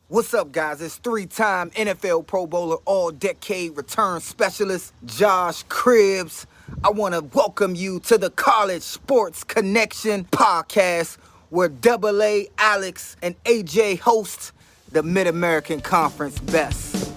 What's up, guys? It's three-time NFL Pro Bowler, all-decade return specialist, Josh Cribbs. I want to welcome you to the College Sports Connection podcast, where Double A, Alex, and AJ host the Mid-American Conference Best.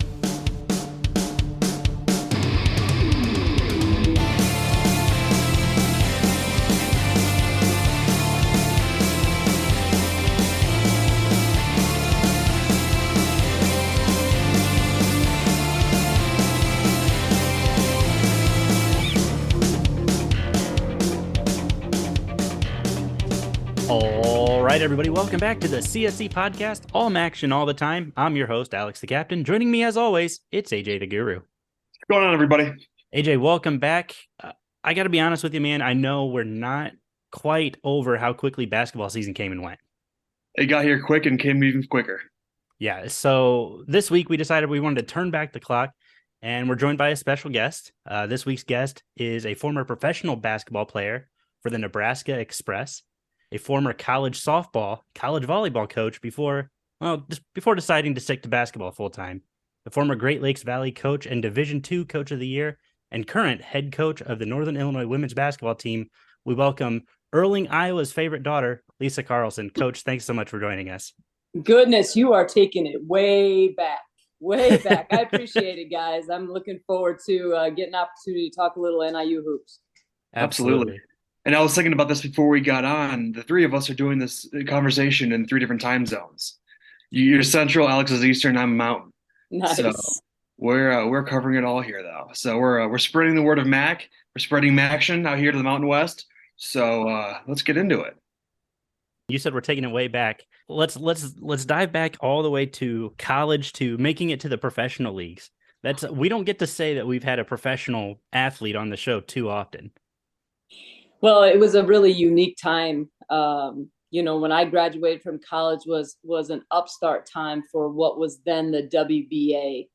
All right, everybody, welcome back to the CSC podcast, all action all the time. I'm your host, Alex the Captain. Joining me, as always, it's AJ the Guru. What's going on, everybody? AJ, welcome back. I got to be honest with you, man. I know we're not quite over how quickly basketball season came and went. It got here quick and came even quicker. Yeah, so this week we decided we wanted to turn back the clock, and we're joined by a special guest. This week's guest is a former professional basketball player for the Nebraska Express, a former college softball, college volleyball coach before deciding to stick to basketball full time, the former Great Lakes Valley coach and Division II Coach of the Year, and current head coach of the Northern Illinois women's basketball team. We welcome Erling, Iowa's favorite daughter, Lisa Carlsen. Coach, thanks so much for joining us. Goodness, you are taking it way back. I appreciate it, guys. I'm looking forward to getting an opportunity to talk a little NIU hoops. Absolutely. And I was thinking about this before we got on. The three of us are doing this conversation in three different time zones. You're Central, Alex is Eastern, I'm Mountain. Nice. So we're covering it all here, though. So we're spreading the word of Mac. We're spreading Maction out here to the Mountain West. So let's get into it. You said we're taking it way back. Let's dive back all the way to college, to making it to the professional leagues. We don't get to say that we've had a professional athlete on the show too often. Well, it was a really unique time. When I graduated from college was an upstart time for what was then the WBA.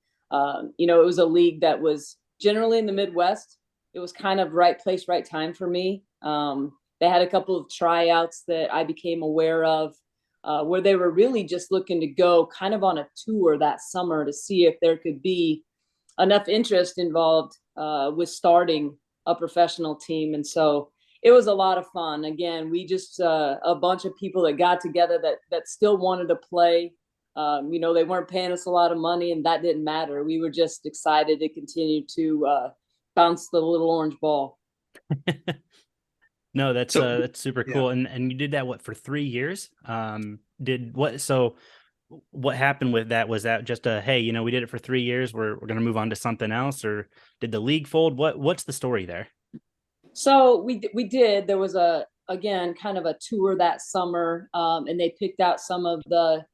It was a league that was generally in the Midwest. It was kind of right place, right time for me. They had a couple of tryouts that I became aware of, where they were really just looking to go kind of on a tour that summer to see if there could be enough interest involved with starting a professional team. And so it was a lot of fun. Again, we just a bunch of people that got together that still wanted to play. They weren't paying us a lot of money, and that didn't matter. We were just excited to continue to bounce the little orange ball. No, that's super cool. Yeah. And you did that, for 3 years? What happened with that? Was that just hey, we did it for 3 years, we're going to move on to something else, or did the league fold? What's the story there? So we did. There was kind of a tour that summer, and they picked out some of the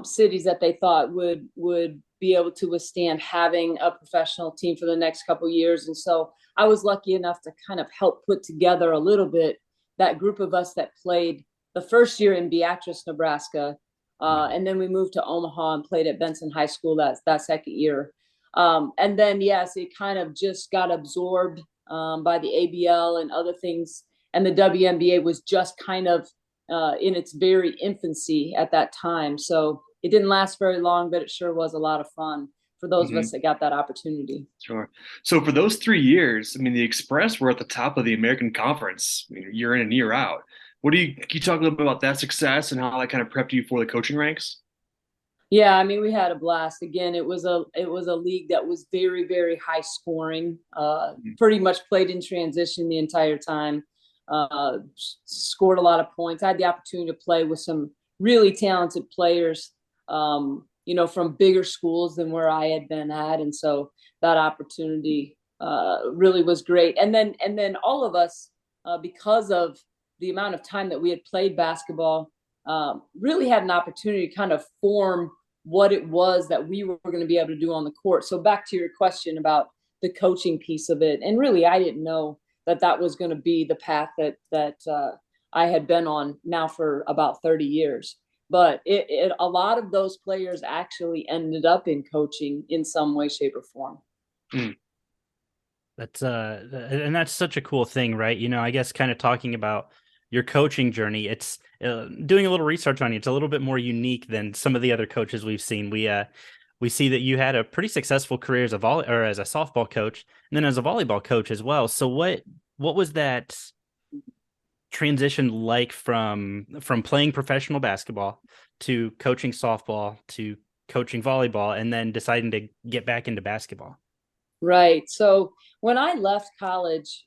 cities that they thought would be able to withstand having a professional team for the next couple of years. And so I was lucky enough to kind of help put together a little bit that group of us that played the first year in Beatrice, Nebraska, and then we moved to Omaha and played at Benson High School that second year. And then yes, it kind of just got absorbed by the ABL and other things. And the WNBA was just kind of in its very infancy at that time. So it didn't last very long, but it sure was a lot of fun for those of us that got that opportunity. Sure. So for those 3 years, the Express were at the top of the American Conference, year in and year out. Can you talk a little bit about that success and how that kind of prepped you for the coaching ranks? Yeah, we had a blast. Again, it was a league that was very, very high scoring, pretty much played in transition the entire time, scored a lot of points. I had the opportunity to play with some really talented players, from bigger schools than where I had been at. And so that opportunity really was great. And then all of us, because of the amount of time that we had played basketball, really had an opportunity to kind of form what it was that we were going to be able to do on the court. So back to your question about the coaching piece of it. And really, I didn't know that was going to be the path that I had been on now for about 30 years. But a lot of those players actually ended up in coaching in some way, shape, or form. That's such a cool thing, right? I guess kind of talking about your coaching journey. It's doing a little research on you. It's a little bit more unique than some of the other coaches we've seen. We see that you had a pretty successful career as a as a softball coach, and then as a volleyball coach as well. So what was that transition like from playing professional basketball to coaching softball to coaching volleyball, and then deciding to get back into basketball? Right. So when I left college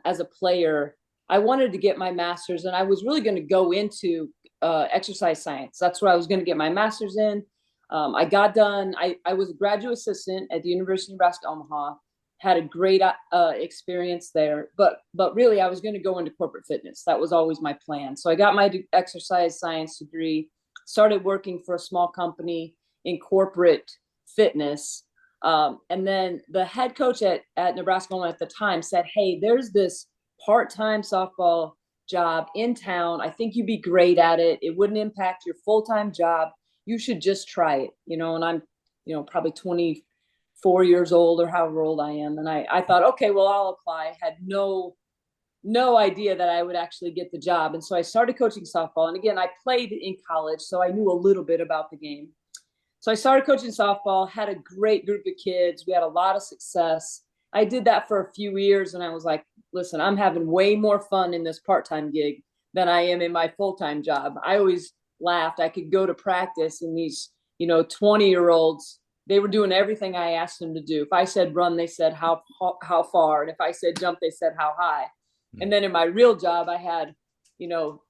as a player, I wanted to get my master's, and I was really going to go into exercise science. That's what I was going to get my master's in. I got done. I was a graduate assistant at the University of Nebraska Omaha, had a great experience there, but really I was going to go into corporate fitness. That was always my plan. So I got my exercise science degree, started working for a small company in corporate fitness. And then the head coach at Nebraska Omaha at the time said, "Hey, there's this part-time softball job in town. I think you'd be great at it. It wouldn't impact your full-time job. You should just try it." And I'm, probably 24 years old or however old I am. And I thought, okay, well, I'll apply. Had no idea that I would actually get the job. And so I started coaching softball. And again, I played in college, so I knew a little bit about the game. So I started coaching softball, had a great group of kids. We had a lot of success. I did that for a few years, and I was like, listen, I'm having way more fun in this part-time gig than I am in my full-time job. I always laughed. I could go to practice, and these, 20-year-olds, they were doing everything I asked them to do. If I said run, they said how far. And if I said jump, they said how high. And then in my real job, I had,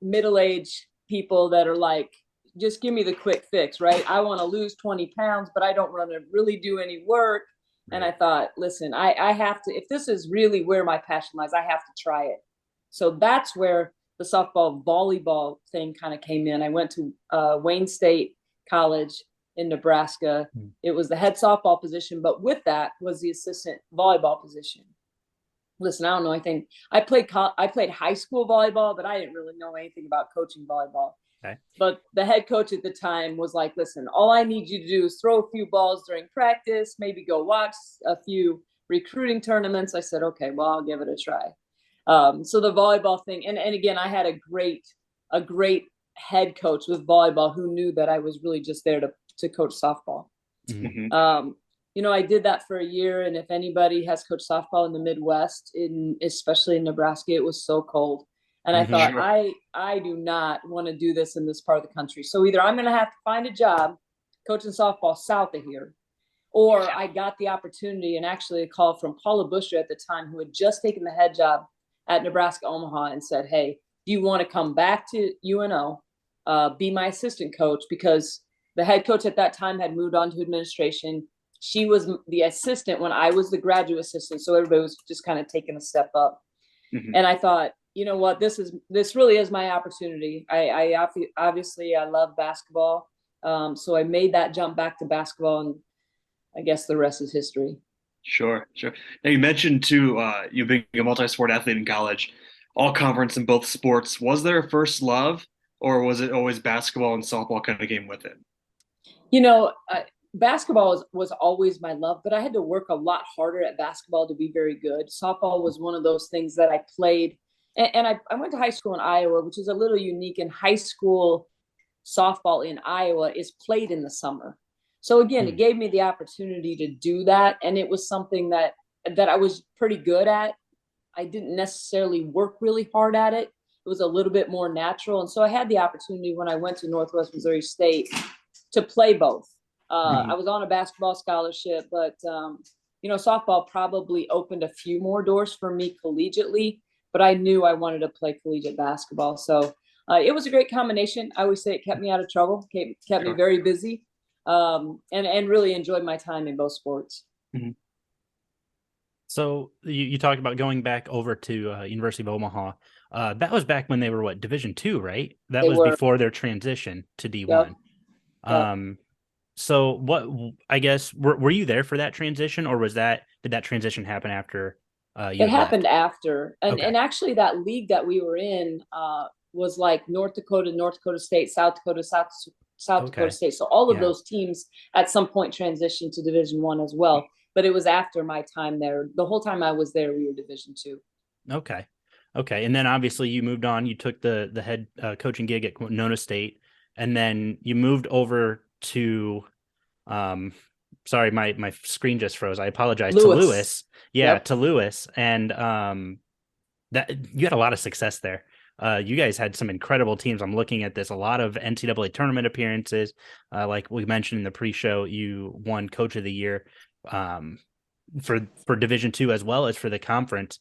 middle-aged people that are like, just give me the quick fix, right? I want to lose 20 pounds, but I don't want to really do any work. And I thought, listen, I have to, if this is really where my passion lies, I have to try it. So that's where the softball volleyball thing kind of came in. I went to Wayne State College in Nebraska. It was the head softball position, but with that was the assistant volleyball position. Listen, I don't know anything. I played high school volleyball, but I didn't really know anything about coaching volleyball. Okay. But the head coach at the time was like, listen, all I need you to do is throw a few balls during practice, maybe go watch a few recruiting tournaments. I said, okay, well, I'll give it a try. So the volleyball thing, and again, I had a great head coach with volleyball who knew that I was really just there to coach softball. Mm-hmm. I did that for a year, and if anybody has coached softball in the Midwest, especially in Nebraska, it was so cold. And I thought, sure, I do not want to do this in this part of the country. So either I'm going to have to find a job coaching softball south of here, or I got the opportunity, and actually a call from Paula Busher at the time, who had just taken the head job at Nebraska Omaha, and said, hey, do you want to come back to UNO, be my assistant coach? Because the head coach at that time had moved on to administration. She was the assistant when I was the graduate assistant. So everybody was just kind of taking a step up. Mm-hmm. And I thought, you know what, this really is my opportunity. I obviously I love basketball. So I made that jump back to basketball, and I guess the rest is history. Sure. Now you mentioned too, you being a multi-sport athlete in college, all conference in both sports. Was there a first love, or was it always basketball and softball kind of came with it? Basketball was always my love, but I had to work a lot harder at basketball to be very good. Softball was one of those things that I played. And I went to high school in Iowa, which is a little unique. In high school, softball in Iowa is played in the summer. So again, it gave me the opportunity to do that. And it was something that I was pretty good at. I didn't necessarily work really hard at it. It was a little bit more natural. And so I had the opportunity when I went to Northwest Missouri State to play both. I was on a basketball scholarship, but, softball probably opened a few more doors for me collegiately. But I knew I wanted to play collegiate basketball. So it was a great combination. I always say it kept me out of trouble, kept me very busy, and really enjoyed my time in both sports. Mm-hmm. So you talked about going back over to University of Omaha. That was back when they were Division II, right? That was before their transition to D1. Yep. So what, I guess, were you there for that transition, or did that transition happen after? It happened after. And actually that league that we were in was like North Dakota State, South Dakota State. So all of those teams at some point transitioned to Division I as well. But it was after my time there. The whole time I was there, we were Division II. Okay. Okay. And then obviously you moved on, you took the head coaching gig at Nona State, and then you moved over to, sorry, my screen just froze. I apologize. To Lewis. Yeah. Yep. To Lewis. And, that you had a lot of success there. You guys had some incredible teams. I'm looking at this, a lot of NCAA tournament appearances. Like we mentioned in the pre-show, you won Coach of the Year for Division II as well as for the conference.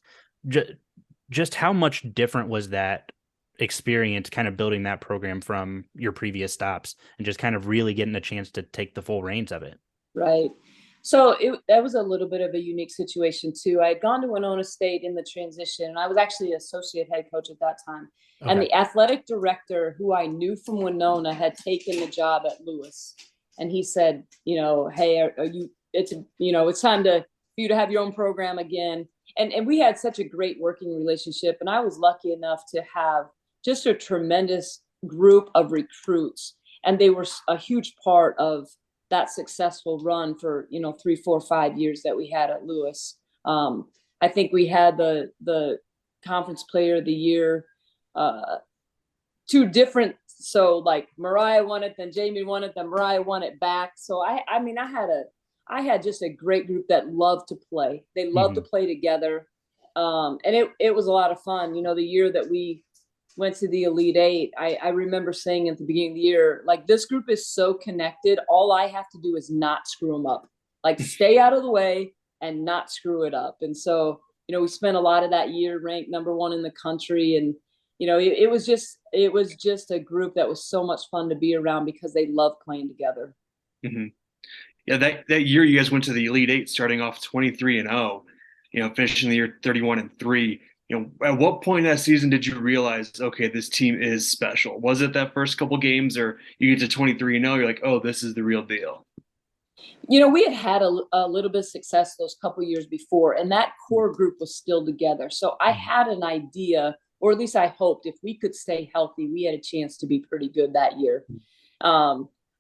Just how much different was that experience, kind of building that program from your previous stops and just kind of really getting a chance to take the full reins of it? Right. So that was a little bit of a unique situation too. I had gone to Winona State in the transition, and I was actually associate head coach at that time. Okay. And the athletic director, who I knew from Winona, had taken the job at Lewis, and he said, hey, are you? It's time for you to have your own program again. And we had such a great working relationship, and I was lucky enough to have just a tremendous group of recruits, and they were a huge part of that successful run for 3, 4, 5 years that we had at Lewis. I think we had the conference player of the year, 2 different. So like Mariah won it, then Jamie won it, then Mariah won it back. So I had just a great group that loved to play. They loved to play together, and it was a lot of fun. The year that we went to the Elite Eight, I remember saying at the beginning of the year, like, this group is so connected. All I have to do is not screw them up, like stay out of the way and not screw it up. And so, we spent a lot of that year ranked number 1 in the country. And, it was just a group that was so much fun to be around because they loved playing together. Mm-hmm. Yeah. That year you guys went to the Elite Eight, starting off 23-0, finishing the year 31-3. At what point in that season did you realize, okay, this team is special? Was it that first couple games, or you get to 23-0, you're like, oh, this is the real deal? We had a little bit of success those couple years before, and that core group was still together. So I had an idea, or at least I hoped, if we could stay healthy, we had a chance to be pretty good that year.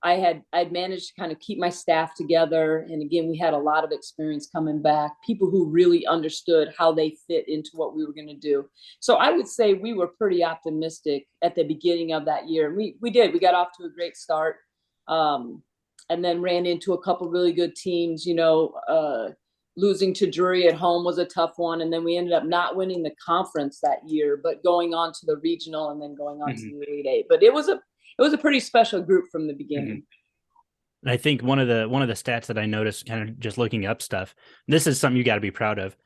I'd managed to kind of keep my staff together. And again, we had a lot of experience coming back, people who really understood how they fit into what we were going to do. So I would say we were pretty optimistic at the beginning of that year. We did. We got off to a great start, and then ran into a couple really good teams. Losing to Drury at home was a tough one. And then we ended up not winning the conference that year, but going on to the regional and then going on to the Elite Eight. But it was a pretty special group from the beginning. And I think one of the stats that I noticed, kind of just looking up stuff, this is something you got to be proud of: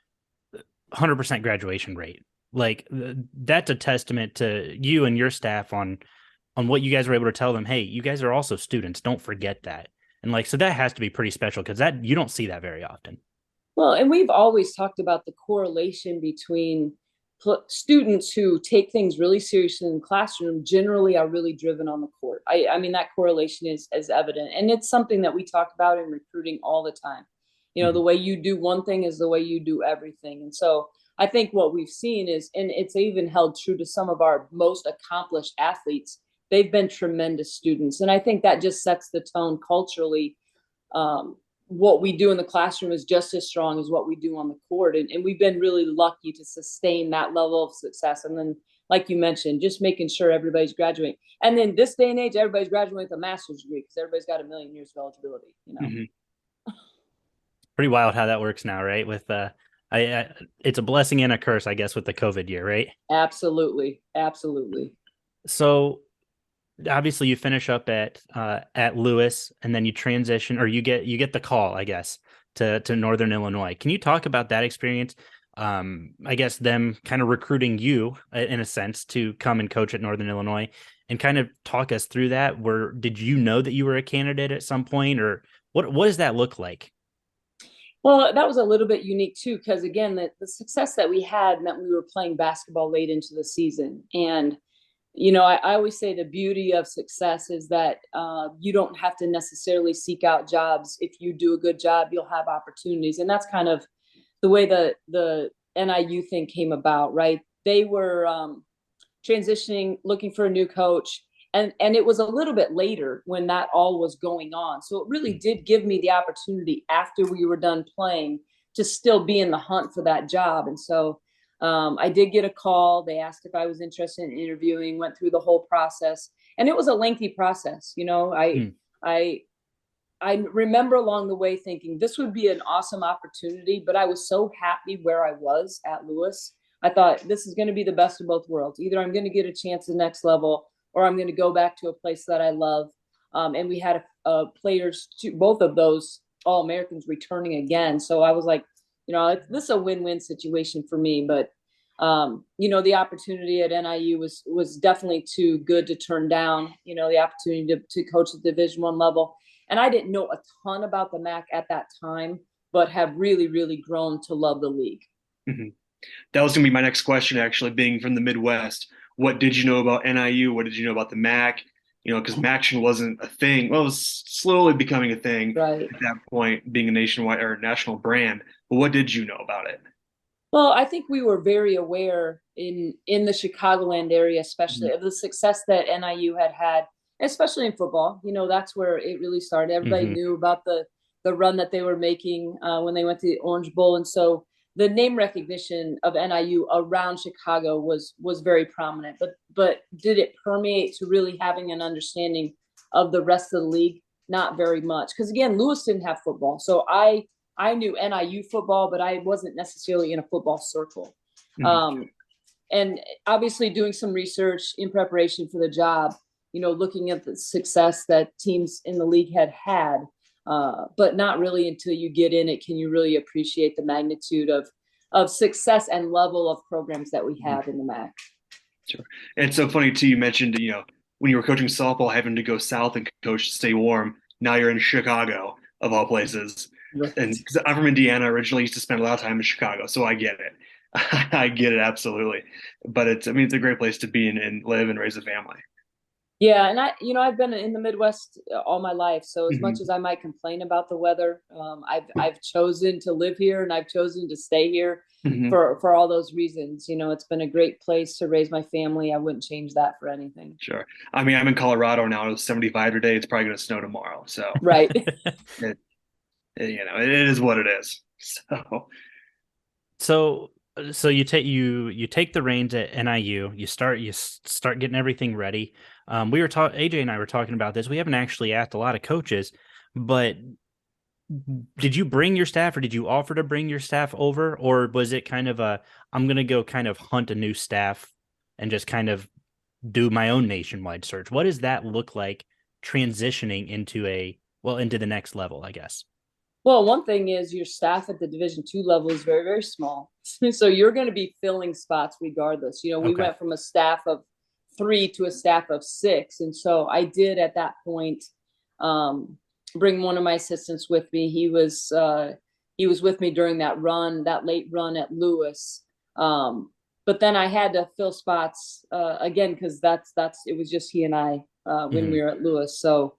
100% graduation rate. Like, that's a testament to you and your staff on what you guys were able to tell them. Hey, you guys are also students. Don't forget that. And so that has to be pretty special, because that you don't see that very often. Well, and we've always talked about the correlation between students who take things really seriously in the classroom generally are really driven on the court. I mean, that correlation is evident. And it's something that we talk about in recruiting all the time. The way you do one thing is the way you do everything. And so I think what we've seen is, and it's even held true to some of our most accomplished athletes, they've been tremendous students. And I think that just sets the tone culturally. What we do in the classroom is just as strong as what we do on the court. And we've been really lucky to sustain that level of success. And then, like you mentioned, just making sure everybody's graduating. And then this day and age, everybody's graduating with a master's degree because everybody's got 1 million years of eligibility, Pretty wild how that works now, right? With it's a blessing and a curse, I guess, with the COVID year, right? Absolutely. So obviously you finish up at Lewis, and then you transition, or you get the call, I guess, to Northern Illinois. Can you talk about that experience? I guess them kind of recruiting you in a sense to come and coach at Northern Illinois, and kind of talk us through that. Did you know that you were a candidate at some point, or what does that look like? Well, that was a little bit unique too, because again, the success that we had meant we were playing basketball late into the season. And I always say the beauty of success is that you don't have to necessarily seek out jobs. If you do a good job, you'll have opportunities. And that's kind of the way the NIU thing came about, right? They were transitioning, looking for a new coach. And it was a little bit later when that all was going on. So it really did give me the opportunity after we were done playing to still be in the hunt for that job. And so I did get a call. They asked if I was interested in interviewing, went through the whole process, and it was a lengthy process. I remember along the way thinking this would be an awesome opportunity, but I was so happy where I was at Lewis. I thought this is going to be the best of both worlds. Either I'm going to get a chance at the next level, or I'm going to go back to a place that I love. And we had players, both of those All-Americans returning again. So I was like, this is a win-win situation for me. But, the opportunity at NIU was definitely too good to turn down, the opportunity to coach at Division I level. And I didn't know a ton about the MAC at that time, but have really, really grown to love the league. Mm-hmm. That was going to be my next question, actually, being from the Midwest. What did you know about NIU? What did you know about the MAC? Because MACtion wasn't a thing. Well, it was slowly becoming a thing right at that point, being a nationwide or national brand. But what did you know about it? Well, I think we were very aware in the Chicagoland area, especially of the success that NIU had, especially in football. That's where it really started. Everybody knew about the run that they were making when they went to the Orange Bowl. And so the name recognition of NIU around Chicago was very prominent. But did it permeate to really having an understanding of the rest of the league? Not very much. Because again, Lewis didn't have football. So I knew NIU football, but I wasn't necessarily in a football circle. And obviously doing some research in preparation for the job, looking at the success that teams in the league had, but not really until you get in it can you really appreciate the magnitude of success and level of programs that we have in the MAC. Sure. And it's so funny too, you mentioned, when you were coaching softball, having to go south and coach to stay warm. Now you're in Chicago, of all places. Right. And because I'm from Indiana, originally used to spend a lot of time in Chicago, so I get it. I get it absolutely. But it's a great place to be and live and raise a family. Yeah, and I've been in the Midwest all my life, so as much as I might complain about the weather, I've chosen to live here and I've chosen to stay here for all those reasons. It's been a great place to raise my family. I wouldn't change that for anything. Sure. I'm in Colorado now. It's 75 today. It's probably going to snow tomorrow. So right. it is what it is. So you take the reins at NIU. You start getting everything ready. AJ and I were talking about this. We haven't actually asked a lot of coaches, but did you bring your staff, or did you offer to bring your staff over, or was it kind of I'm going to go kind of hunt a new staff and just kind of do my own nationwide search? What does that look like transitioning into the next level, I guess? Well, one thing is your staff at the Division II level is very, very small. So you're going to be filling spots regardless. We went from a staff of 3 to a staff of 6. And so I did at that point bring one of my assistants with me. He was with me during that late run at Lewis. But then I had to fill spots again, because it was just he and I when we were at Lewis. So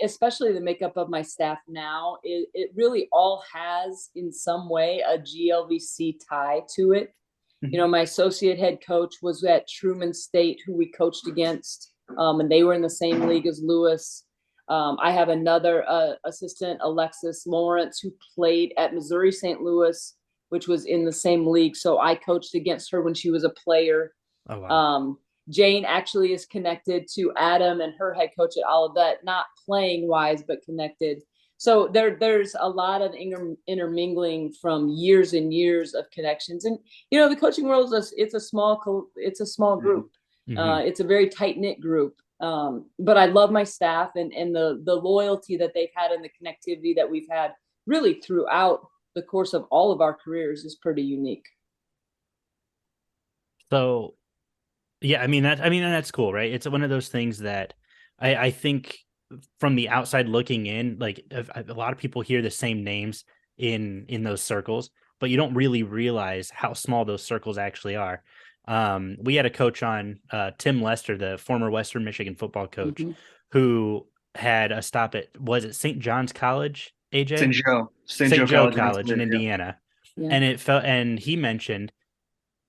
especially the makeup of my staff now, it really all has in some way a GLVC tie to it. My associate head coach was at Truman State, who we coached against, and they were in the same league as Lewis. I have another assistant, Alexis Lawrence, who played at Missouri St. Louis, which was in the same league. So I coached against her when she was a player. Oh, wow. Jane actually is connected to Adam and her head coach at Olivet, not playing wise, but connected. So there's a lot of intermingling from years and years of connections. And, the coaching world it's a small group. It's a very tight knit group. But I love my staff and the loyalty that they've had and the connectivity that we've had really throughout the course of all of our careers is pretty unique. So, yeah, that's cool, right? It's one of those things that I think from the outside looking in, like a lot of people hear the same names in those circles, but you don't really realize how small those circles actually are. We had a coach on, Tim Lester, the former Western Michigan football coach, who had a stop at, was it St. John's College, AJ? St. Joe College in Indiana. Yeah. And he mentioned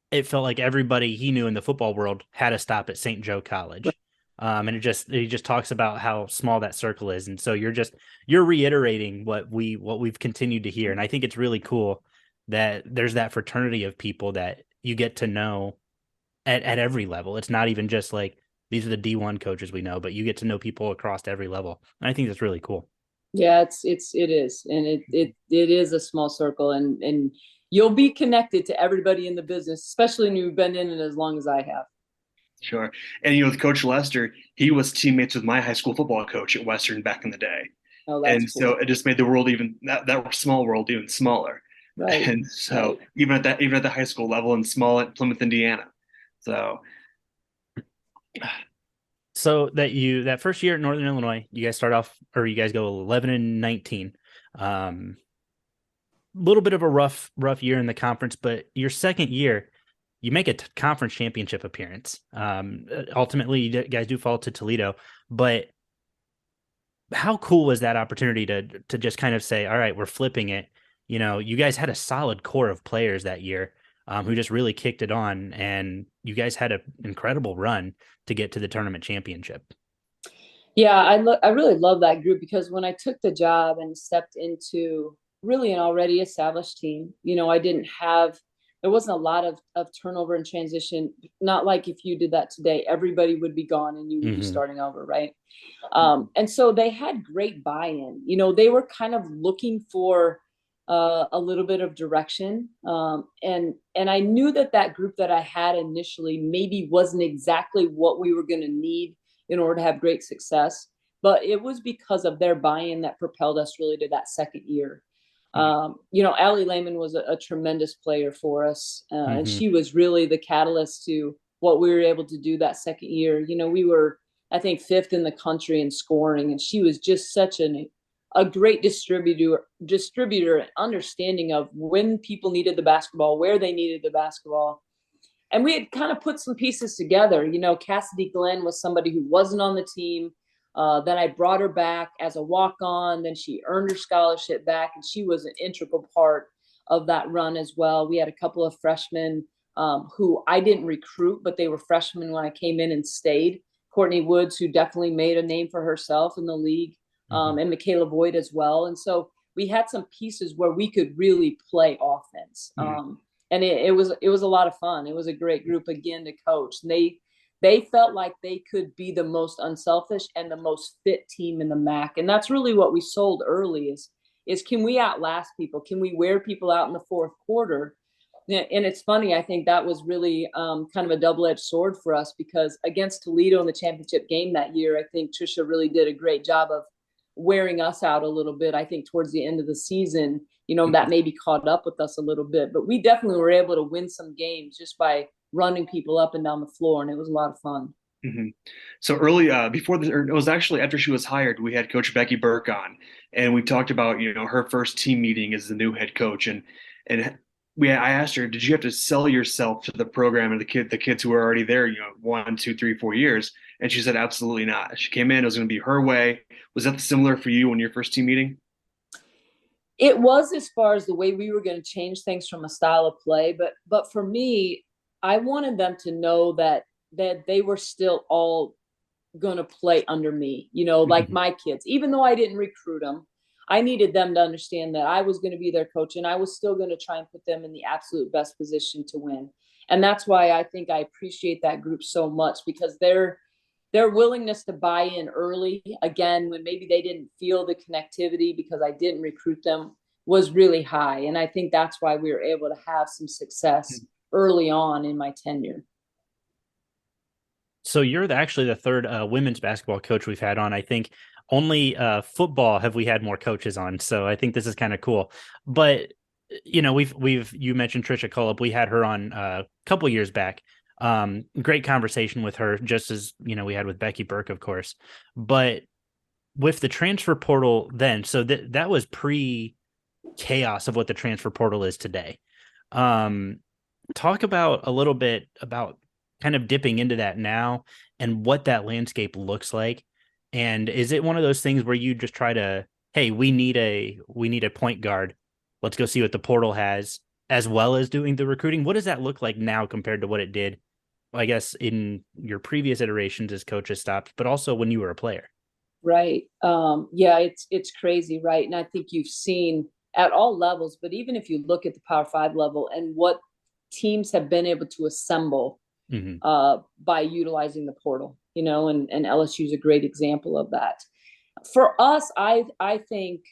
it felt like everybody he knew in the football world had a stop at St. Joe College. And he just talks about how small that circle is. And so you're reiterating what we've continued to hear. And I think it's really cool that there's that fraternity of people that you get to know at every level. It's not even just like these are the D1 coaches we know, but you get to know people across every level. And I think that's really cool. Yeah, it is. And it is a small circle, and you'll be connected to everybody in the business, especially when you've been in it as long as I have. Sure. And with Coach Lester, he was teammates with my high school football coach at Western back in the day. Oh, that's And cool. so it just made the world that small world even smaller. Right. And so even at the high school level and small at Plymouth, Indiana. So that first year at Northern Illinois, you guys start off, or you guys go 11-19. Little bit of a rough year in the conference, but your second year, you make a conference championship appearance. Ultimately, you guys do fall to Toledo, but how cool was that opportunity to just kind of say, all right, we're flipping it. You guys had a solid core of players that year who just really kicked it on, and you guys had an incredible run to get to the tournament championship. Yeah, I really love that group, because when I took the job and stepped into really an already established team, there wasn't a lot of turnover and transition. Not like if you did that today, everybody would be gone and you would be starting over, right? And so they had great buy-in. They were kind of looking for a little bit of direction. And I knew that group that I had initially maybe wasn't exactly what we were going to need in order to have great success. But it was because of their buy-in that propelled us really to that second year. Allie Lehman was a tremendous player for us. And she was really the catalyst to what we were able to do that second year. We were, I think, 5th in the country in scoring, and she was just such a great distributor and understanding of when people needed the basketball, where they needed the basketball. And we had kind of put some pieces together. Cassidy Glenn was somebody who wasn't on the team. Then I brought her back as a walk-on. Then she earned her scholarship back, and she was an integral part of that run as well. We had a couple of freshmen who I didn't recruit, but they were freshmen when I came in and stayed. Courtney Woods, who definitely made a name for herself in the league, and Michaela Boyd as well. And so we had some pieces where we could really play offense. And it was a lot of fun. It was a great group again to coach. And they felt like they could be the most unselfish and the most fit team in the MAC. And that's really what we sold early is can we outlast people? Can we wear people out in the fourth quarter? And it's funny, I think that was really kind of a double-edged sword for us, because against Toledo in the championship game that year, I think Tricia really did a great job of wearing us out a little bit. I think towards the end of the season, that maybe caught up with us a little bit, but we definitely were able to win some games just by running people up and down the floor, and it was a lot of fun. So early, it was actually after she was hired, we had Coach Becky Burke on, and we talked about her first team meeting as the new head coach, and I asked her, did you have to sell yourself to the program and the kids who were already there, 1, 2, 3, 4 years? And she said, absolutely not. She came in, it was going to be her way. Was that similar for you when your first team meeting? It was, as far as the way we were going to change things from a style of play. But for me, I wanted them to know that they were still all going to play under me, like my kids. Even though I didn't recruit them, I needed them to understand that I was going to be their coach, and I was still going to try and put them in the absolute best position to win. And that's why I think I appreciate that group so much, because their willingness to buy in early, again, when maybe they didn't feel the connectivity because I didn't recruit them, was really high. And I think that's why we were able to have some success early on in my tenure. So you're actually the third women's basketball coach we've had on. I think only football have we had more coaches on. So I think this is kind of cool. But you mentioned Tricia Cullip. We had her on a couple years back. Great conversation with her, just as we had with Becky Burke, of course. But with the transfer portal then, so that was pre-chaos of what the transfer portal is today. Talk about a little bit about kind of dipping into that now and what that landscape looks like. And is it one of those things where you just try to, hey, we need a point guard. Let's go see what the portal has, as well as doing the recruiting? What does that look like now compared to what it did, I guess, in your previous iterations as coaches stopped, but also when you were a player? Right. Yeah, it's crazy, right? And I think you've seen at all levels. But even if you look at the Power 5 level and what teams have been able to assemble by utilizing the portal, and LSU is a great example of that. For us, I think,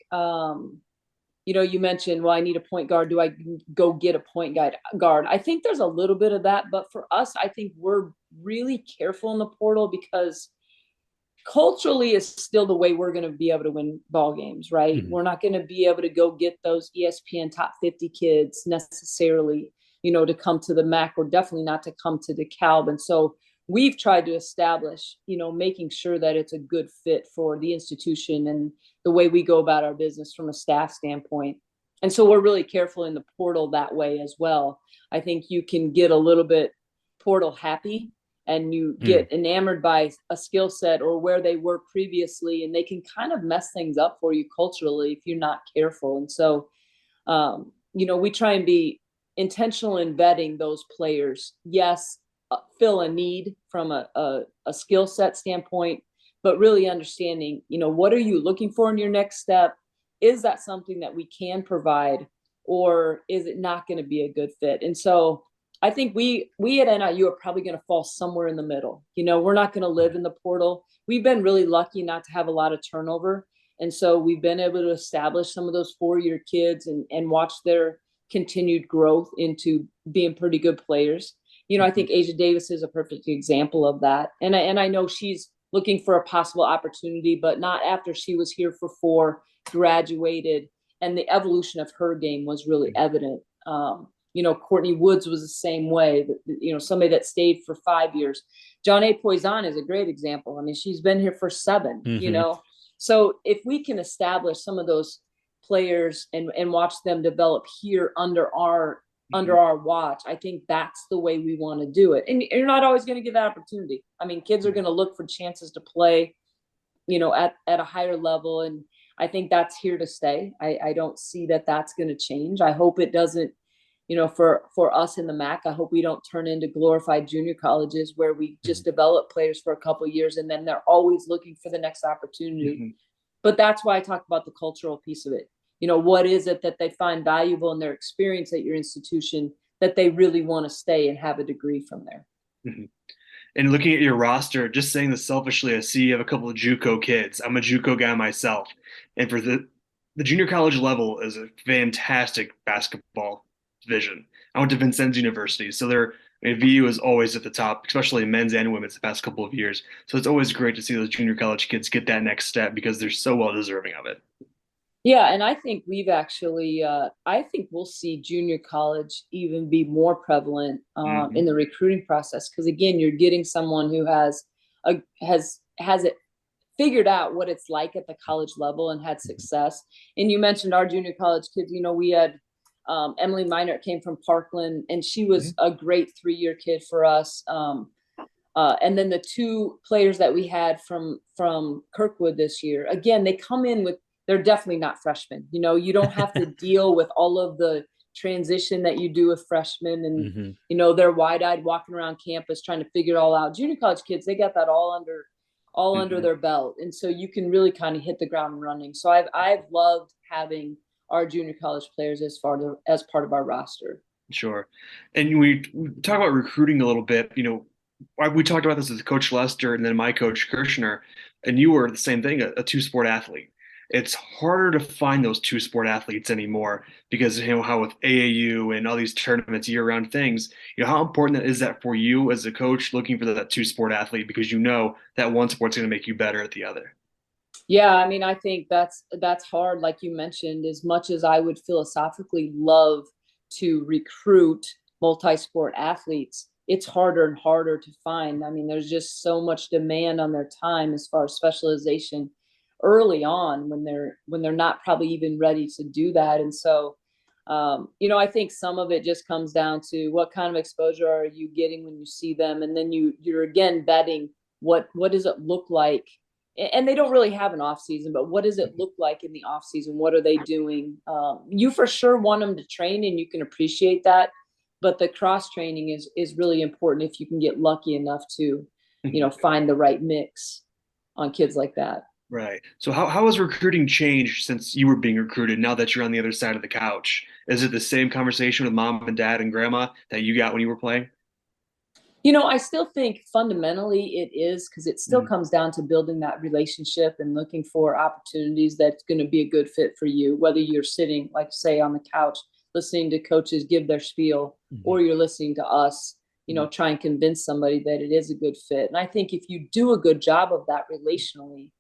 you mentioned, well, I need a point guard. Do I go get a point guard? I think there's a little bit of that. But for us, I think we're really careful in the portal because culturally is still the way we're going to be able to win ball games, right? We're not going to be able to go get those ESPN top 50 kids necessarily, to come to the MAC, or definitely not to come to DeKalb. And so we've tried to establish, making sure that it's a good fit for the institution and the way we go about our business from a staff standpoint. And so we're really careful in the portal that way as well. I think you can get a little bit portal happy and you get enamored by a skill set or where they were previously, and they can kind of mess things up for you culturally if you're not careful. And so, we try and be intentional in vetting those players. Yes, fill a need from a skill set standpoint, but really understanding, what are you looking for in your next step? Is that something that we can provide, or is it not going to be a good fit? And so I think we at NIU are probably going to fall somewhere in the middle. We're not going to live in the portal. We've been really lucky not to have a lot of turnover. And so we've been able to establish some of those 4-year kids and watch their continued growth into being pretty good players. I think Asia Davis is a perfect example of that. And I know she's looking for a possible opportunity, but not after she was here for 4, graduated, and the evolution of her game was really evident. Courtney Woods was the same way, somebody that stayed for 5 years. Johnny Poison is a great example. I mean, she's been here for 7, So if we can establish some of those players and watch them develop here under our watch, I think that's the way we want to do it. And you're not always going to get that opportunity. I mean, kids are going to look for chances to play, at a higher level. And I think that's here to stay. I don't see that that's going to change. I hope it doesn't, for us in the MAC, I hope we don't turn into glorified junior colleges where we just develop players for a couple of years and then they're always looking for the next opportunity. But that's why I talk about the cultural piece of it. What is it that they find valuable in their experience at your institution that they really want to stay and have a degree from there? And looking at your roster, just saying this selfishly, I see you have a couple of JUCO kids. I'm a JUCO guy myself. And for the junior college level is a fantastic basketball division. I went to Vincennes University, so VU is always at the top, especially men's and women's the past couple of years. So it's always great to see those junior college kids get that next step because they're so well deserving of it. Yeah, and I think we've actually, I think we'll see junior college even be more prevalent in the recruiting process because again, you're getting someone who has it figured out what it's like at the college level and had success. And you mentioned our junior college kids. We had Emily Minert came from Parkland, and she was a great 3-year kid for us. And then the 2 players that we had from Kirkwood this year, again, they come in with. They're definitely not freshmen. You don't have to deal with all of the transition that you do with freshmen and, they're wide-eyed walking around campus trying to figure it all out. Junior college kids, they got that all under their belt. And so you can really kind of hit the ground running. So I've loved having our junior college players as part of our roster. Sure. And we talk about recruiting a little bit, we talked about this with Coach Lester and then my coach Kirshner, and you were the same thing, a 2-sport athlete. It's harder to find those 2-sport athletes anymore because how with AAU and all these tournaments, year-round things, how important is that for you as a coach looking for that 2-sport athlete because that one sport's going to make you better at the other. Yeah, I mean, I think that's hard, like you mentioned. As much as I would philosophically love to recruit multi-sport athletes, it's harder and harder to find. I mean, there's just so much demand on their time as far as specialization early on when they're not probably even ready to do that. And so, I think some of it just comes down to what kind of exposure are you getting when you see them. And then you're again betting what does it look like? And they don't really have an off season, but what does it look like in the off season? What are they doing? You for sure want them to train and you can appreciate that. But the cross training is really important if you can get lucky enough to, find the right mix on kids like that. Right. So how has recruiting changed since you were being recruited now that you're on the other side of the couch? Is it the same conversation with mom and dad and grandma that you got when you were playing? I still think fundamentally it is, because it still Mhm. comes down to building that relationship and looking for opportunities that's going to be a good fit for you, whether you're sitting, like, say, on the couch listening to coaches give their spiel, Mhm. or you're listening to us, Mhm. try and convince somebody that it is a good fit. And I think if you do a good job of that relationally,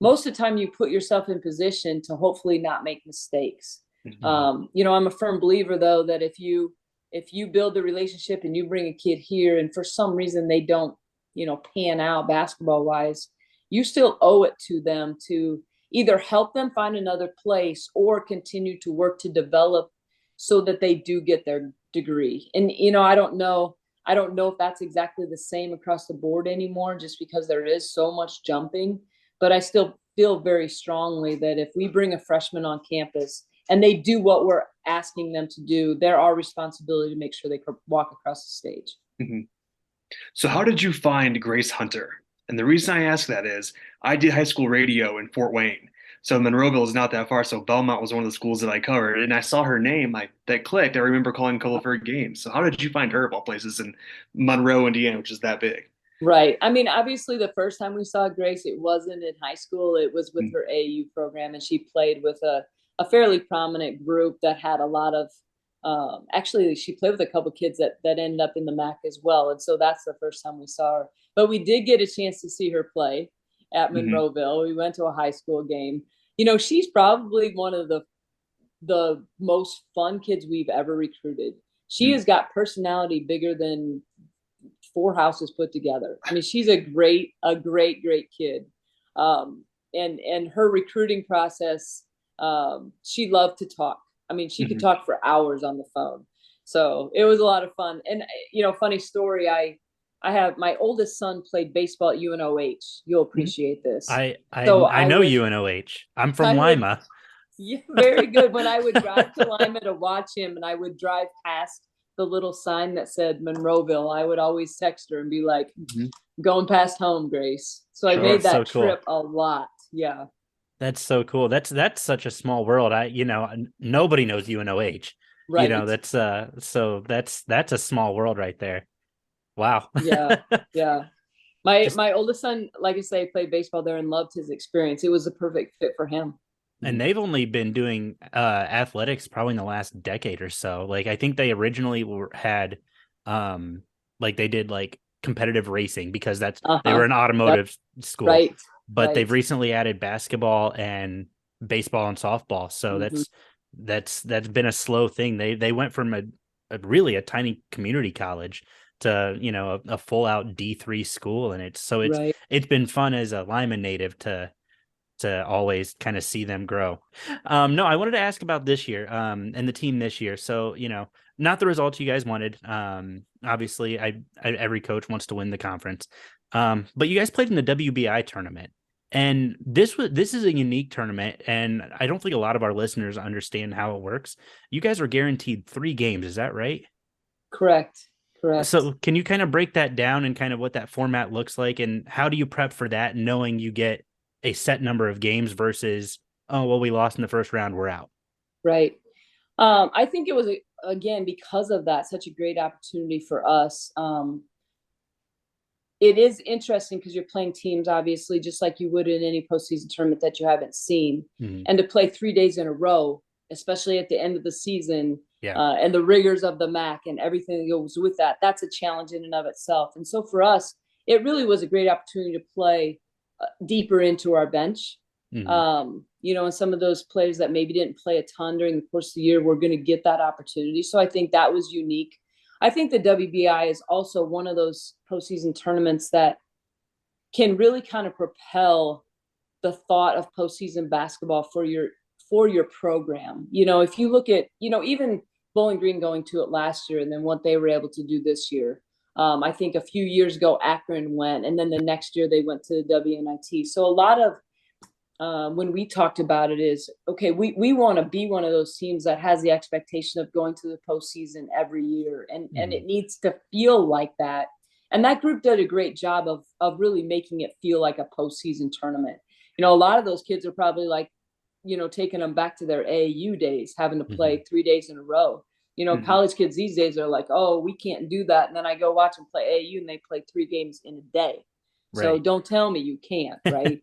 most of the time you put yourself in position to hopefully not make mistakes. Mhm. I'm a firm believer, though, that if you build the relationship and you bring a kid here and for some reason they don't, pan out basketball wise, you still owe it to them to either help them find another place or continue to work to develop so that they do get their degree. And I don't know if that's exactly the same across the board anymore, just because there is so much jumping. But I still feel very strongly that if we bring a freshman on campus and they do what we're asking them to do, they're our responsibility to make sure they walk across the stage. Mhm. So how did you find Grace Hunter? And the reason I ask that is I did high school radio in Fort Wayne. So Monroeville is not that far. So Belmont was one of the schools that I covered. And I saw her name, that clicked. I remember calling a couple of her games. So how did you find her of all places in Monroe, Indiana, which is that big? Right. I mean, obviously, the first time we saw Grace, it wasn't in high school. It was with Mm. her AU program, and she played with a fairly prominent group that had a lot of. Actually, she played with a couple kids that ended up in the MAC as well, and so that's the first time we saw her. But we did get a chance to see her play at Mhm. Monroeville. We went to a high school game. She's probably one of the most fun kids we've ever recruited. She Mm. has got personality bigger than four houses put together. I mean, she's a great kid. And her recruiting process, she loved to talk. I mean, she could Mhm. talk for hours on the phone. So it was a lot of fun. And funny story, I have my oldest son played baseball at UNOH. You'll Mhm. appreciate this. I So I know UNOH. I'm from I would, Lima. yeah, very good. When I would drive to Lima to watch him, and I would drive past the little sign that said Monroeville, I would always text her and be like, Mhm. going past home, Grace. So I Sure. made That's so that cool. trip a lot. Yeah. That's so cool. That's such a small world. Nobody knows UNOH. Right. That's a small world right there. Wow. Yeah. Yeah. My Just my oldest son, like I say, played baseball there and loved his experience. It was a perfect fit for him. and they've only been doing athletics probably in the last decade or so. Like I think they originally had like they did like competitive racing because they were Uh-huh. an Yep. automotive school, Right. but Right. they've recently added basketball and baseball and softball. So Mm-hmm. that's been a slow thing. They went from a really a tiny community college to a full out D3 school, and Right. it's been fun as a Lyman native to always kind of see them grow. No, I wanted to ask about this year, and the team this year. So, not the results you guys wanted. Obviously, every coach wants to win the conference. But you guys played in the WBI tournament, and this is a unique tournament, and I don't think a lot of our listeners understand how it works. You guys are guaranteed 3 games, is that right? Correct. Correct. So, can you kind of break that down and kind of what that format looks like, and how do you prep for that, knowing you get a set number of games versus, oh, well, we lost in the first round, we're out. Right. I think it was, again, because of that, such a great opportunity for us. It is interesting because you're playing teams, obviously, just like you would in any postseason tournament that you haven't seen. Mhm. And to play 3 days in a row, especially at the end of the season, Yeah. and the rigors of the MAC and everything that goes with that, that's a challenge in and of itself. And so for us, it really was a great opportunity to play deeper into our bench. Mhm. And some of those players that maybe didn't play a ton during the course of the year were going to get that opportunity. So I think that was unique. I think the WBI is also one of those postseason tournaments that can really kind of propel the thought of postseason basketball for your program. If you look at, even Bowling Green going to it last year and then what they were able to do this year. I think a few years ago, Akron went, and then the next year they went to the WNIT. So a lot of when we talked about it is, okay, we want to be one of those teams that has the expectation of going to the postseason every year, and Mhm. it needs to feel like that. And that group did a great job of really making it feel like a postseason tournament. a lot of those kids are probably like, taking them back to their AAU days, having to play 3 days in a row. College kids these days are like, oh, we can't do that. And then I go watch them play AAU and they play 3 games in a day. Right. So don't tell me you can't, right?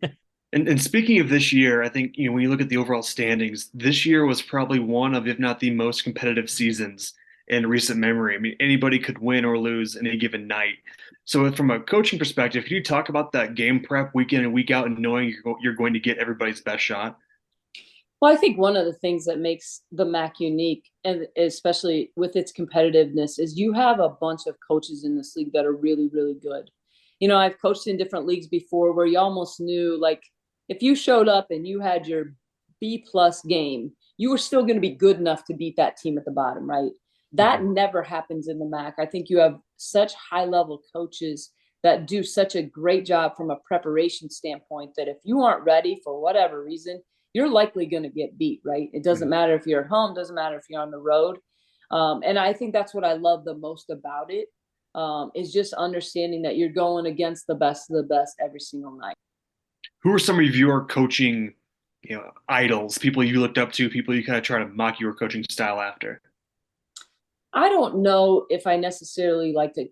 And speaking of this year, I think, when you look at the overall standings, this year was probably one of, if not the most competitive seasons in recent memory. I mean, anybody could win or lose any given night. So from a coaching perspective, can you talk about that game prep week in and week out and knowing you're going to get everybody's best shot? Well, I think one of the things that makes the MAC unique, and especially with its competitiveness, is you have a bunch of coaches in this league that are really, really good. I've coached in different leagues before where you almost knew, like, if you showed up and you had your B+ game, you were still going to be good enough to beat that team at the bottom, right? That never happens in the MAC. I think you have such high-level coaches that do such a great job from a preparation standpoint that if you aren't ready for whatever reason, you're likely going to get beat, right? It doesn't matter if you're at home, doesn't matter if you're on the road. And I think that's what I love the most about it, is just understanding that you're going against the best of the best every single night. Who are some of your coaching, idols, people you looked up to, people you kind of try to mock your coaching style after? I don't know if I necessarily like to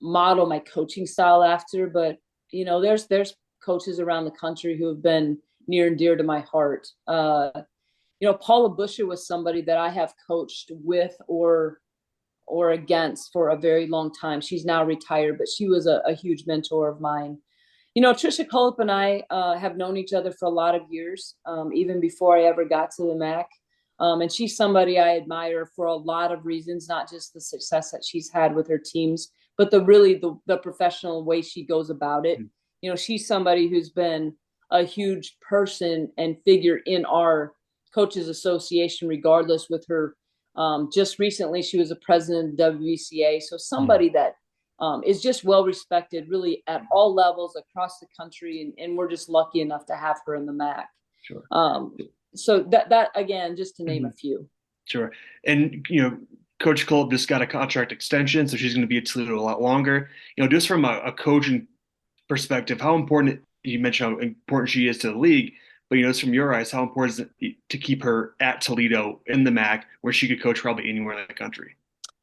model my coaching style after, but there's coaches around the country who have been near and dear to my heart. Paula Busher was somebody that I have coached with or against for a very long time. She's now retired, but she was a huge mentor of mine. Tricia Culp and I have known each other for a lot of years, even before I ever got to the MAC. And she's somebody I admire for a lot of reasons, not just the success that she's had with her teams, but the professional way she goes about it. She's somebody who's been a huge person and figure in our coaches association, regardless. With her, just recently, she was a president of the WVCA. So somebody that is just well respected really at all levels across the country. And we're just lucky enough to have her in the MAC. Sure. So that again, just to name a few. Sure. And, Coach Culp just got a contract extension, so she's going to be at Toledo a lot longer. Just from a coaching perspective, how important, you mentioned how important she is to the league, but, just from your eyes, how important is it to keep her at Toledo in the MAC where she could coach probably anywhere in the country?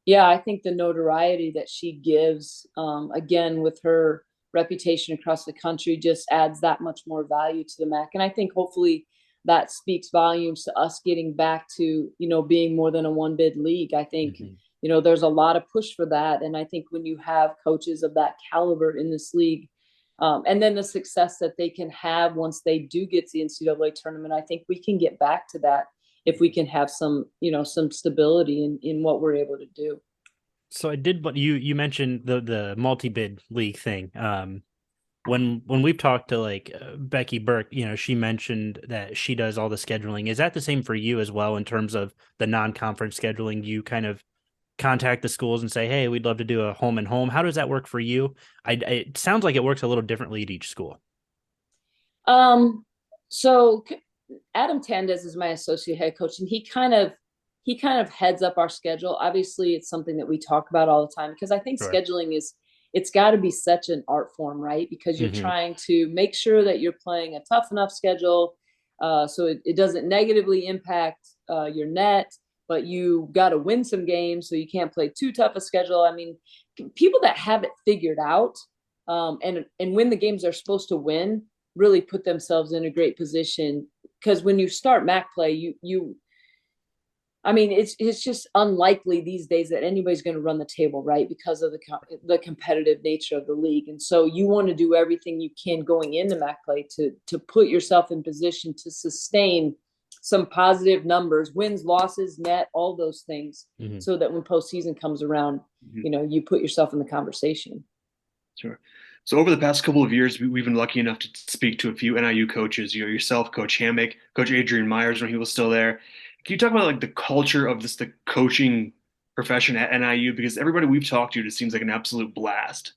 Yeah, I think the notoriety that she gives, again, with her reputation across the country, just adds that much more value to the MAC. And I think hopefully that speaks volumes to us getting back to, being more than a one bid league. I think, there's a lot of push for that. And I think when you have coaches of that caliber in this league, and then the success that they can have once they do get to the NCAA tournament, I think we can get back to that if we can have some stability in what we're able to do. So I did what you mentioned, the multi-bid league thing. When we've talked to Becky Burke, she mentioned that she does all the scheduling. Is that the same for you as well in terms of the non-conference scheduling? You kind of contact the schools and say, hey, we'd love to do a home and home. How does that work for you? It sounds like it works a little differently at each school. So Adam Tandez is my associate head coach, and he kind of heads up our schedule. Obviously, it's something that we talk about all the time because I think scheduling it's got to be such an art form, right? Because you're trying to make sure that you're playing a tough enough schedule so it doesn't negatively impact your net, but you got to win some games, so you can't play too tough a schedule. I mean, people that have it figured out and win the games they're supposed to win really put themselves in a great position. Because when you start MAC play, it's just unlikely these days that anybody's going to run the table, right? Because of the competitive nature of the league. And so you want to do everything you can going into MAC play to put yourself in position to sustain some positive numbers, wins, losses, net, all those things, so that when postseason comes around, you put yourself in the conversation. Sure. So over the past couple of years, we've been lucky enough to speak to a few NIU coaches, yourself, Coach Hammock, Coach Adrian Myers when he was still there. Can you talk about the culture of the coaching profession at NIU? Because everybody we've talked to just seems like an absolute blast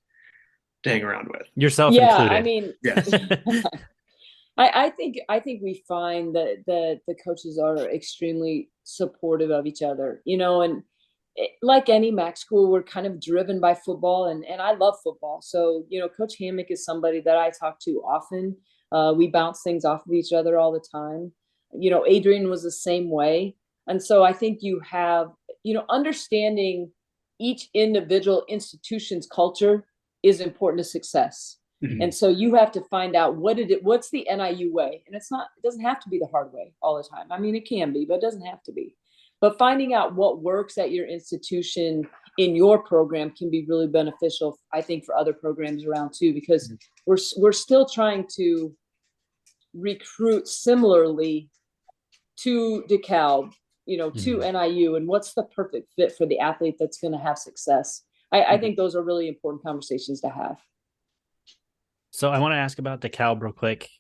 to hang around with. Yourself included. I mean, yes. I think we find that the coaches are extremely supportive of each other, and like any MAC school, we're kind of driven by football, and I love football. So, Coach Hammock is somebody that I talk to often. We bounce things off of each other all the time. Adrian was the same way. And so I think you have, understanding each individual institution's culture is important to success. Mm-hmm. And so you have to find out what's the NIU way. And it doesn't have to be the hard way all the time. I mean, it can be, but it doesn't have to be. But finding out what works at your institution in your program can be really beneficial, I think, for other programs around too, because mm-hmm. we're still trying to recruit similarly to DeKalb, mm-hmm. to NIU, and what's the perfect fit for the athlete that's going to have success. I think those are really important conversations to have. So I want to ask about DeKalb real quick,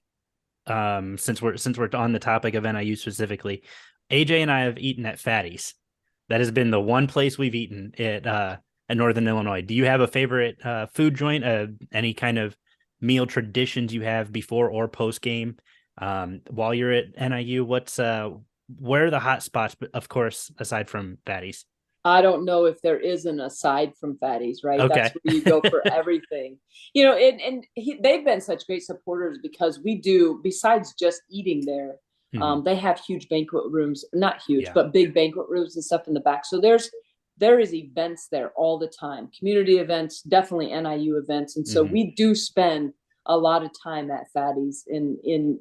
since we're on the topic of NIU specifically. AJ and I have eaten at Fatty's. That has been the one place we've eaten at Northern Illinois. Do you have a favorite food joint? Any kind of meal traditions you have before or post game while you're at NIU? Where are the hot spots? Of course, aside from Fatty's. I don't know if there is an aside from Fatty's, right? Okay. That's where you go for everything. They've been such great supporters because we do, besides just eating there, mm-hmm. They have huge banquet rooms, not huge, but big banquet rooms and stuff in the back. So there is events there all the time, community events, definitely NIU events. And so mm-hmm. we do spend a lot of time at Fatty's in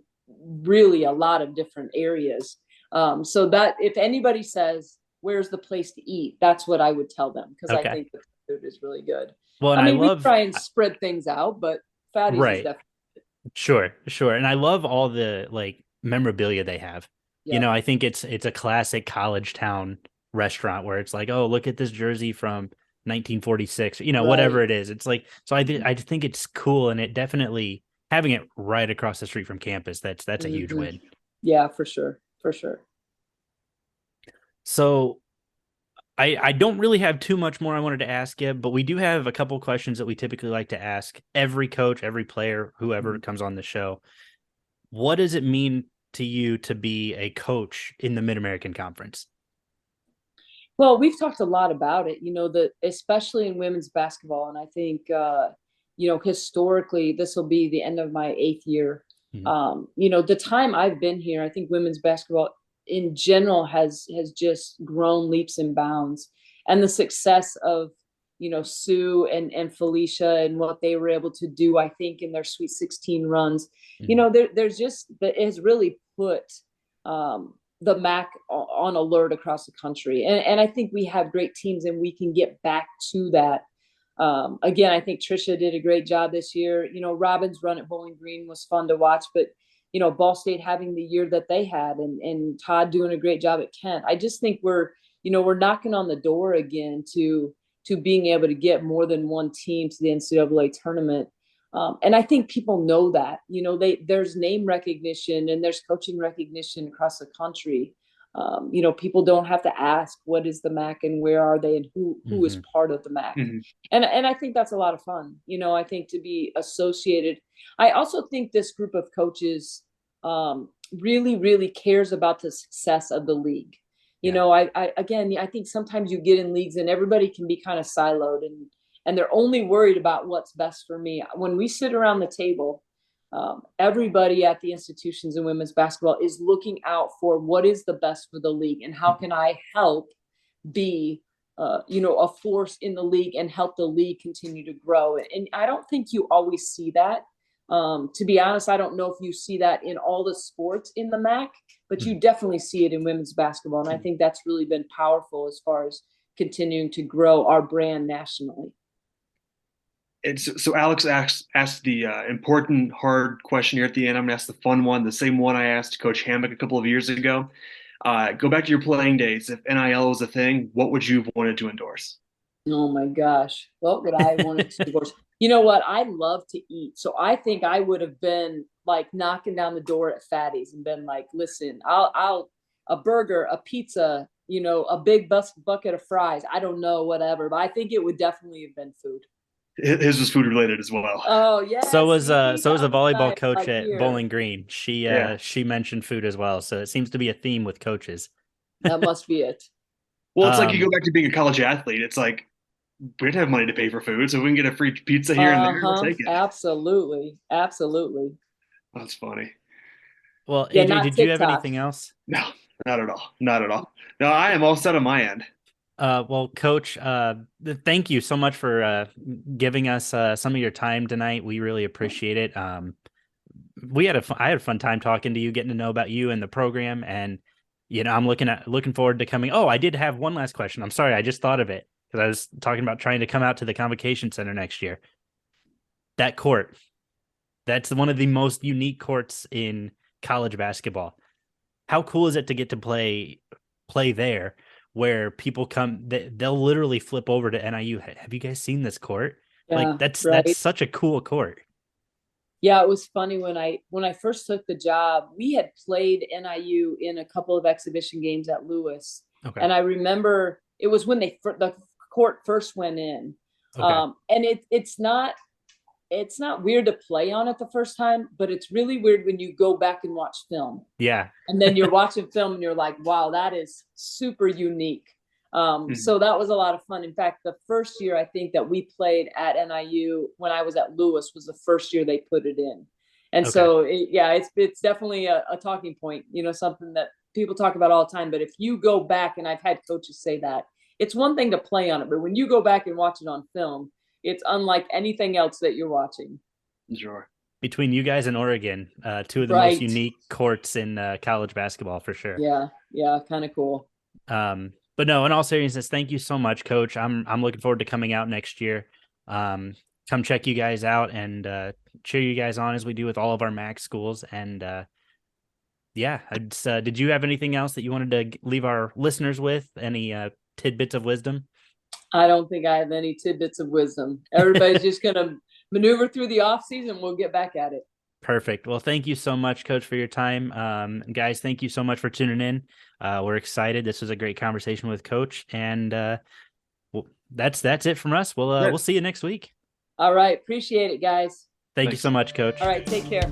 really a lot of different areas. So that if anybody says, where's the place to eat? That's what I would tell them, because I think the food is really good. Well, and we try and spread things out, but Fatty's is definitely good. Sure. And I love all the memorabilia they have. Yeah. I think it's a classic college town restaurant where it's like, oh, look at this jersey from 1946, whatever it is. It's like, so I think it's cool, and it definitely having it right across the street from campus. That's a mm-hmm. huge win. Yeah, for sure. So I don't really have too much more I wanted to ask you, but we do have a couple questions that we typically like to ask every coach, every player, whoever mm-hmm. comes on the show. What does it mean to you to be a coach in the Mid-American Conference? Well, we've talked a lot about it, especially in women's basketball. And I think, historically, this will be the end of my 8th year. Mm-hmm. The time I've been here, I think women's basketball in general has just grown leaps and bounds, and the success of Sue and Felicia and what they were able to do, I think, in their Sweet 16 runs, mm-hmm. there's just that has really put the MAC on alert across the country, and I think we have great teams, and we can get back to that. Again, I think Trisha did a great job this year. Robin's run at Bowling Green was fun to watch, but Ball State having the year that they had, and Todd doing a great job at Kent. I just think we're knocking on the door again to being able to get more than one team to the NCAA tournament. And I think people know that, there's name recognition and there's coaching recognition across the country. People don't have to ask what is the MAC and where are they and who mm-hmm. is part of the MAC. Mm-hmm. And I think that's a lot of fun. I think to be associated. I also think this group of coaches really, really cares about the success of the league. I think sometimes you get in leagues and everybody can be kind of siloed and they're only worried about what's best for me. When we sit around the table, everybody at the institutions in women's basketball is looking out for what is the best for the league and how can I help be, a force in the league and help the league continue to grow. And I don't think you always see that. To be honest, I don't know if you see that in all the sports in the MAC, but you definitely see it in women's basketball. And I think that's really been powerful as far as continuing to grow our brand nationally. And so Alex asked the important, hard question here at the end. I'm going to ask the fun one, the same one I asked Coach Hammock a couple of years ago. Go back to your playing days. If NIL was a thing, what would you have wanted to endorse? Oh, my gosh. What would I want to endorse? You know what? I love to eat. So I think I would have been knocking down the door at Fatty's and been like, listen, I'll a burger, a pizza, a big bucket of fries. I don't know, whatever. But I think it would definitely have been food. His was food related as well. Oh yeah. So was the volleyball coach at Bowling Green. She mentioned food as well. So it seems to be a theme with coaches. That must be it. Well, it's like you go back to being a college athlete. It's like we didn't have money to pay for food, so we can get a free pizza here and there. We'll take it. Absolutely. That's funny. Well, Yeah, AJ, not did you have TikTok. anything else? No, not at all. Not at all. No, I am all set on my end. Well, Coach, thank you so much for giving us some of your time tonight. We really appreciate it. I had a fun time talking to you, getting to know about you and the program, and I'm looking forward to coming. Oh, I did have one last question. I'm sorry, I just thought of it because I was talking about trying to come out to the Convocation Center next year. That court, that's one of the most unique courts in college basketball. How cool is it to get to play there, where people come, they'll literally flip over to NIU. Have you guys seen this court? Like Yeah, that's right. such a cool court. Yeah, it was funny when I first took the job, we had played NIU in a couple of exhibition games at Lewis. Okay. And I remember it was when the court first went in. Okay. And it's not weird to play on it the first time, but it's really weird when you go back and watch film. Yeah. And then you're watching film and you're like, wow, that is super unique. So that was a lot of fun. In fact, the first year I think that we played at NIU when I was at Lewis was the first year they put it in. And Okay. so it's definitely a talking point, something that people talk about all the time. But if you go back, and I've had coaches say that, it's one thing to play on it, but when you go back and watch it on film, it's unlike anything else that you're watching. Sure. Between you guys and Oregon, two of the Right. most unique courts in college basketball for sure. Yeah, kind of cool. But no, in all seriousness, thank you so much, Coach. I'm looking forward to coming out next year. Come check you guys out and cheer you guys on as we do with all of our MAC schools. And did you have anything else that you wanted to leave our listeners with? Any tidbits of wisdom? I don't think I have any tidbits of wisdom. Everybody's just going to maneuver through the off season. We'll get back at it. Perfect. Well, thank you so much, Coach, for your time. Guys, thank you so much for tuning in. We're excited. This was a great conversation with Coach, and that's it from us. We'll see you next week. All right. Appreciate it, guys. Thank you so much, Coach. All right. Take care.